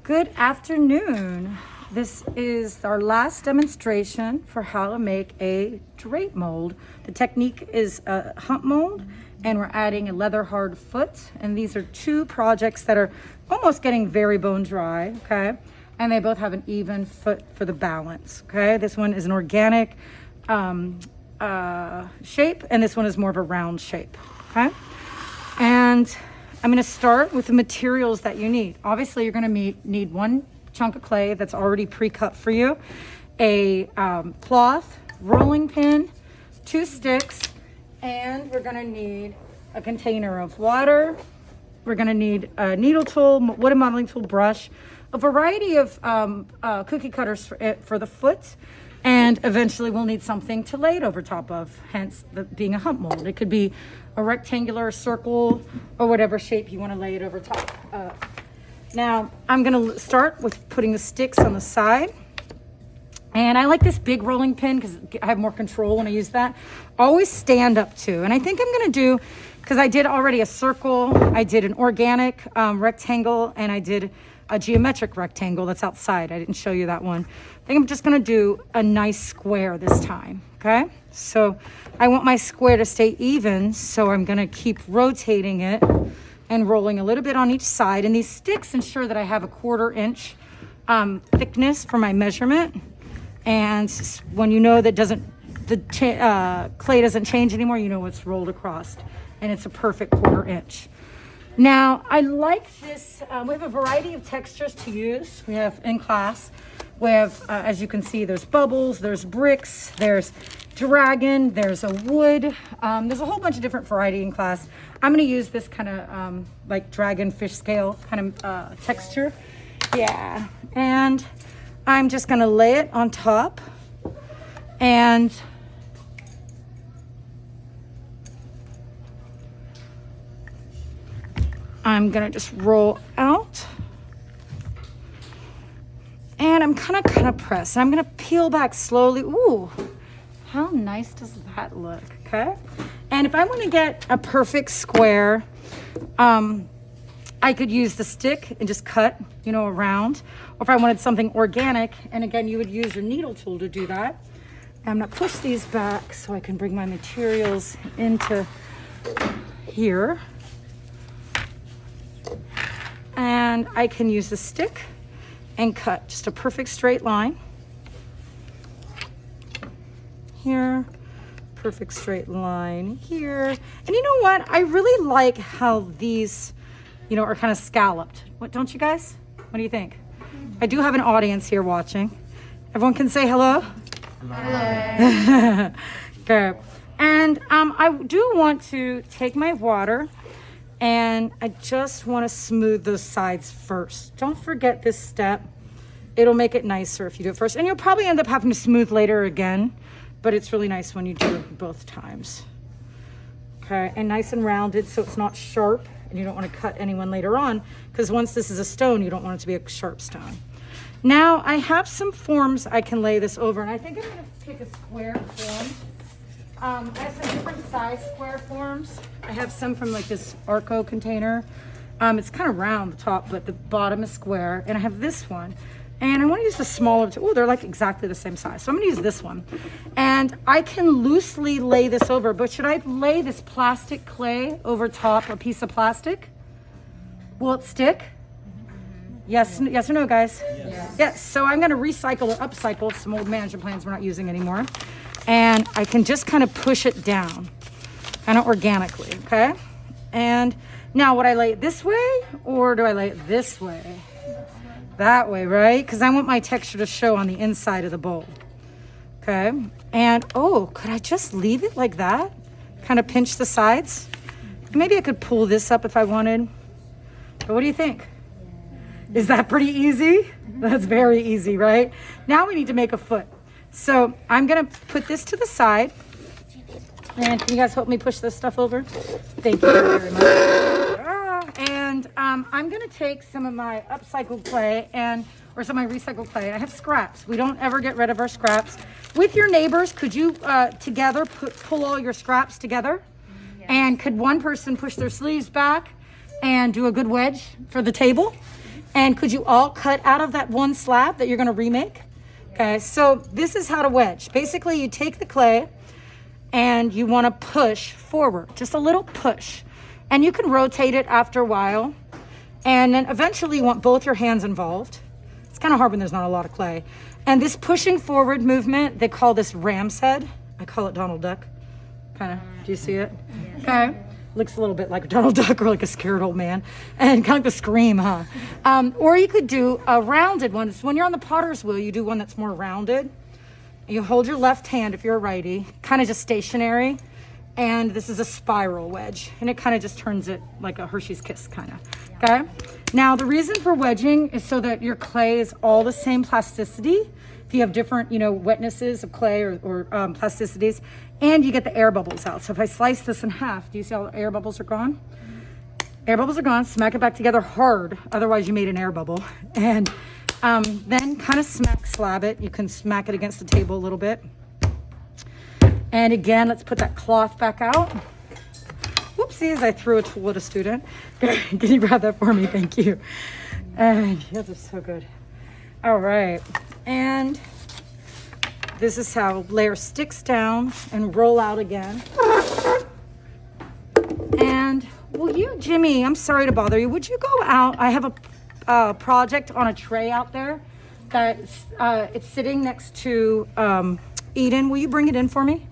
Good afternoon. This is our last demonstration for how to make a drape mold. The technique is a hump mold, and we're adding a leather hard foot. And these are two projects that are almost getting very bone dry, okay? And they both have an even foot for the balance, okay? This one is an organic shape, and this one is more of a round shape, okay? And I'm gonna start with the materials that you need. Obviously, you're gonna need one chunk of clay that's already pre-cut for you, a cloth, rolling pin, 2 sticks, and we're gonna need a container of water. We're gonna need a needle tool, wooden modeling tool, brush, a variety of cookie cutters for the foot, and eventually we'll need something to lay it over top of, hence being a hump mold. It could be a rectangular, circle, or whatever shape you want to lay it over top of. Now, I'm going to start with putting the sticks on the side. And I like this big rolling pin because I have more control when I use that. Always stand up to. And I think I'm going to do, because I did already a circle, I did an organic rectangle, and I did a geometric rectangle that's outside. I didn't show you that one. I think I'm just going to do a nice square this time, okay? So I want my square to stay even, so I'm going to keep rotating it and rolling a little bit on each side. And these sticks ensure that I have a 1/4 inch thickness for my measurement. And when you know that the clay doesn't change anymore, you know it's rolled across, and it's a perfect 1/4 inch. Now, I like this. We have a variety of textures to use. We have in class, we have, as you can see, there's bubbles, there's bricks, there's dragon, there's a wood. There's a whole bunch of different variety in class. I'm going to use this kind of like dragon fish scale kind of texture. Yeah. And I'm just going to lay it on top, and I'm gonna just roll out, and I'm kind of press. And I'm gonna peel back slowly. Ooh, how nice does that look? Okay. And if I want to get a perfect square, I could use the stick and just cut, around. Or if I wanted something organic, and again, you would use your needle tool to do that. I'm gonna push these back so I can bring my materials into here. And I can use the stick and cut just a perfect straight line. Here, perfect straight line here. And you know what? I really like how these, are kind of scalloped. What, don't you guys? What do you think? I do have an audience here watching. Everyone can say hello? Hello. Good. And I do want to take my water, and I just want to smooth those sides first. Don't forget this step. It'll make it nicer if you do it first. And you'll probably end up having to smooth later again, but it's really nice when you do it both times. Okay, and nice and rounded so it's not sharp, and you don't want to cut anyone later on, because once this is a stone, you don't want it to be a sharp stone. Now, I have some forms I can lay this over, and I think I'm going to pick a square form. I have some different size square forms. I have some from like this Arco container. It's kind of round the top, but the bottom is square. And I have this one. And I want to use the smaller, they're like exactly the same size. So I'm going to use this one. And I can loosely lay this over, but should I lay this plastic clay over top a piece of plastic? Will it stick? Yes or no, guys? Yes. So I'm going to recycle or upcycle some old management plans we're not using anymore. And I can just kind of push it down, kind of organically, okay? And now, would I lay it this way, or do I lay it this way? That way, right? Because I want my texture to show on the inside of the bowl, okay? And, could I just leave it like that? Kind of pinch the sides? Maybe I could pull this up if I wanted. But what do you think? Is that pretty easy? That's very easy, right? Now we need to make a foot. So I'm gonna put this to the side, and can you guys help me push this stuff over? Thank you very much. And I'm gonna take some of my upcycled clay or some of my recycled clay. I have scraps. We don't ever get rid of our scraps. With your neighbors, could you together pull all your scraps together? Yes. And could one person push their sleeves back and do a good wedge for the table? And could you all cut out of that one slab that you're gonna remake? Okay, so this is how to wedge. Basically, you take the clay and you wanna push forward, just a little push. And you can rotate it after a while. And then eventually you want both your hands involved. It's kind of hard when there's not a lot of clay. And this pushing forward movement, they call this ram's head. I call it Donald Duck. Kind of, do you see it? Yeah. Okay. Looks a little bit like a Donald Duck or like a scared old man. And kind of like the scream, huh? Or you could do a rounded one. So when you're on the potter's wheel, you do one that's more rounded. You hold your left hand if you're a righty, kind of just stationary. And this is a spiral wedge. And it kind of just turns it like a Hershey's Kiss kind of. Okay. Now the reason for wedging is so that your clay is all the same plasticity. If you have different, wetnesses of clay or plasticities, and you get the air bubbles out. So if I slice this in half, do you see how the air bubbles are gone? Air bubbles are gone. Smack it back together hard. Otherwise you made an air bubble. And then kind of slab it. You can smack it against the table a little bit. And again, let's put that cloth back out. Whoopsies, I threw a tool at a student. Can you grab that for me? Thank you. And you guys are so good. All right. And this is how layer sticks down and roll out again. And will you, Jimmy, I'm sorry to bother you. Would you go out? I have a project on a tray out there that it's sitting next to Eden. Will you bring it in for me?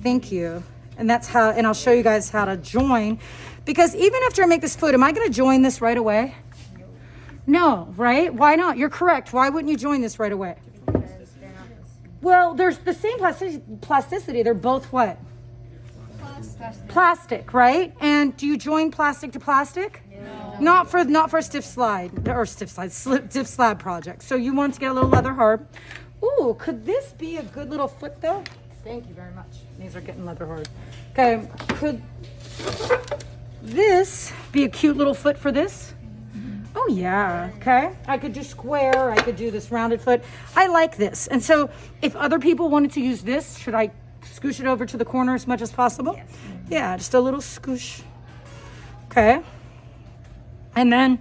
Thank you. And that's how, and I'll show you guys how to join, because even after I make this foot, am I going to join this right away? No, right? Why not? You're correct. Why wouldn't you join this right away? Well, there's the same plasticity. They're both what? Plastic, right? And do you join plastic to plastic? No. Not for stiff slab project. So you want to get a little leather hard. Ooh, could this be a good little foot though? Thank you very much. These are getting leather hard. Okay, could this be a cute little foot for this? Oh yeah, okay. I could do square, I could do this rounded foot. I like this. And so if other people wanted to use this, should I scoosh it over to the corner as much as possible? Yes. Yeah, just a little scoosh. Okay. And then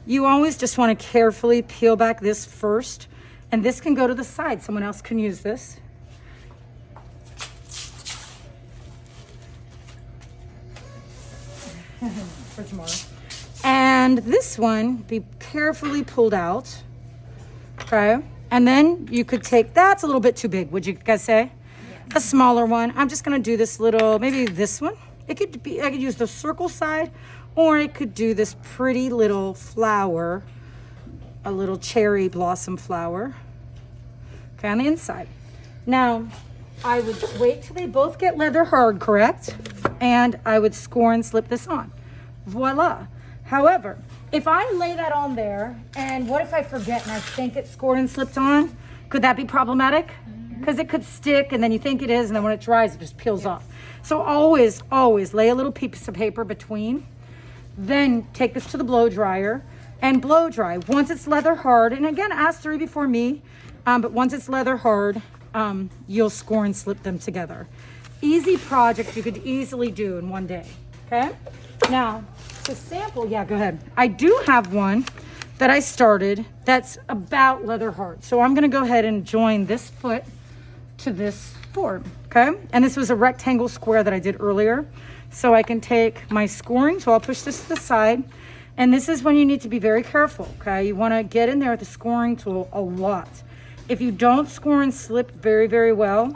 you always just want to carefully peel back this first. And this can go to the side. Someone else can use this. For tomorrow. And this one, be carefully pulled out. Okay. And then you could take, that's a little bit too big, would you guys say? Yes. A smaller one. I'm just going to do this little, maybe this one. It could be, I could use the circle side, or I could do this pretty little flower, a little cherry blossom flower. Okay, on the inside. Now, I would wait till they both get leather hard, correct? And I would score and slip this on. Voila. However, if I lay that on there, and what if I forget and I think it's scored and slipped on? Could that be problematic? Because it could stick, and then you think it is, and then when it dries, it just peels off. So always, always lay a little piece of paper between. Then take this to the blow dryer and blow dry. Once it's leather hard, and again, ask 3 before me, but once it's leather hard, you'll score and slip them together. Easy project you could easily do in one day, okay? Now, to sample, yeah, go ahead. I do have one that I started that's about leather hard. So I'm gonna go ahead and join this foot to this board, okay? And this was a rectangle square that I did earlier. So I can take my scoring, so I'll push this to the side. And this is when you need to be very careful, okay? You wanna get in there with the scoring tool a lot. If you don't score and slip very, very well,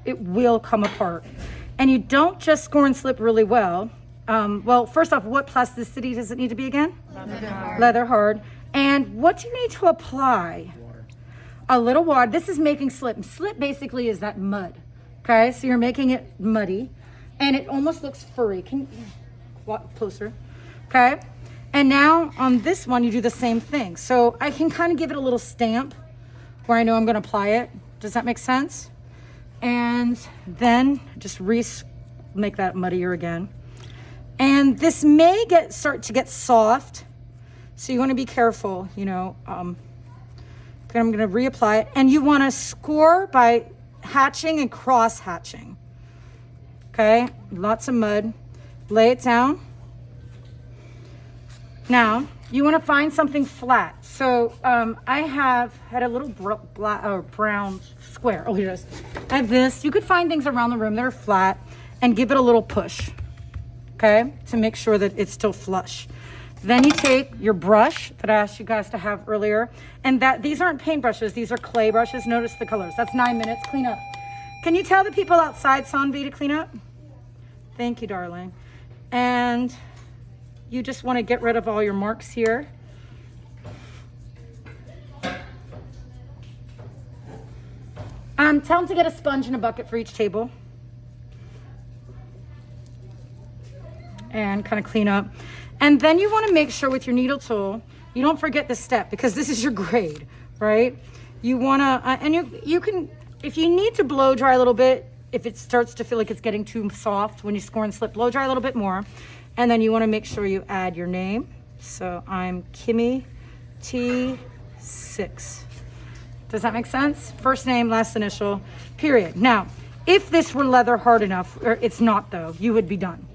it will come apart. And you don't just score and slip really well. Well, first off, what plasticity does it need to be again? Leather hard. Leather hard. And what do you need to apply? Water. A little water. This is making slip. Slip basically is that mud. Okay, so you're making it muddy. And it almost looks furry. Can you walk closer? Okay. And now on this one, you do the same thing. So I can kind of give it a little stamp where I know I'm going to apply it. Does that make sense? And then just make that muddier again. And this may start to get soft, so you want to be careful, you know. I'm going to reapply it, and you want to score by hatching and cross hatching. Okay, lots of mud. Lay it down. Now, you want to find something flat. So I had a little brown square. Oh, here it is. I have this. You could find things around the room that are flat and give it a little push, okay, to make sure that it's still flush. Then you take your brush that I asked you guys to have earlier, and these aren't paint brushes, these are clay brushes. Notice the colors. That's 9 minutes. Clean up. Can you tell the people outside, Sanvi, to clean up? Thank you, darling. And you just want to get rid of all your marks here. Tell them to get a sponge and a bucket for each table. And kind of clean up. And then you want to make sure with your needle tool, you don't forget this step, because this is your grade, right? You want to, and you can, if you need to blow dry a little bit, if it starts to feel like it's getting too soft when you score and slip, blow dry a little bit more. And then you want to make sure you add your name. So I'm Kimmy T6. Does that make sense? First name, last initial, period. Now, if this were leather hard enough, or it's not though, you would be done.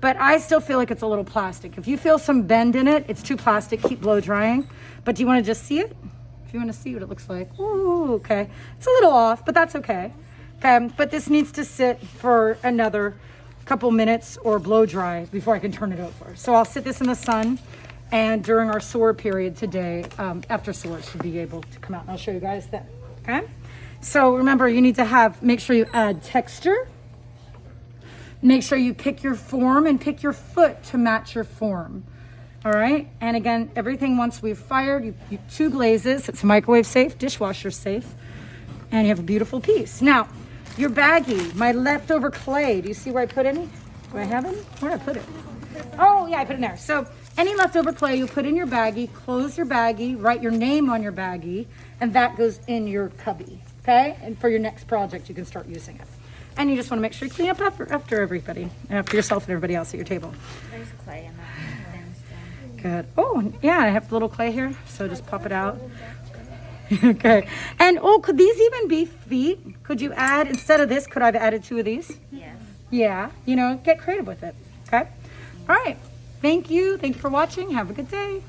But I still feel like it's a little plastic. If you feel some bend in it, it's too plastic, keep blow drying. But do you want to just see it? If you want to see what it looks like. Ooh, okay. It's a little off, but that's okay. Okay, but this needs to sit for another couple minutes or blow dry before I can turn it over. So I'll sit this in the sun, and during our soar period today, after soar, it should be able to come out, and I'll show you guys that, okay? So remember, you need to make sure you add texture. Make sure you pick your form and pick your foot to match your form. All right, and again, everything once we've fired, you 2 glazes, it's microwave safe, dishwasher safe, and you have a beautiful piece. Now, your baggie, my leftover clay, do you see where I put any? Do I have any? Where did I put it? Oh yeah, I put it in there. So any leftover clay you put in your baggie, close your baggie, write your name on your baggie, and that goes in your cubby, okay? And for your next project, you can start using it. And you just want to make sure you clean up after everybody, after yourself and everybody else at your table. There's clay in that. Good. Oh, yeah, I have a little clay here, so just pop it out. Okay. And oh, could these even be feet? Could you add, instead of this, could I have added 2 of these? Yes. Yeah, get creative with it. Okay. All right. Thank you. Thank you for watching. Have a good day.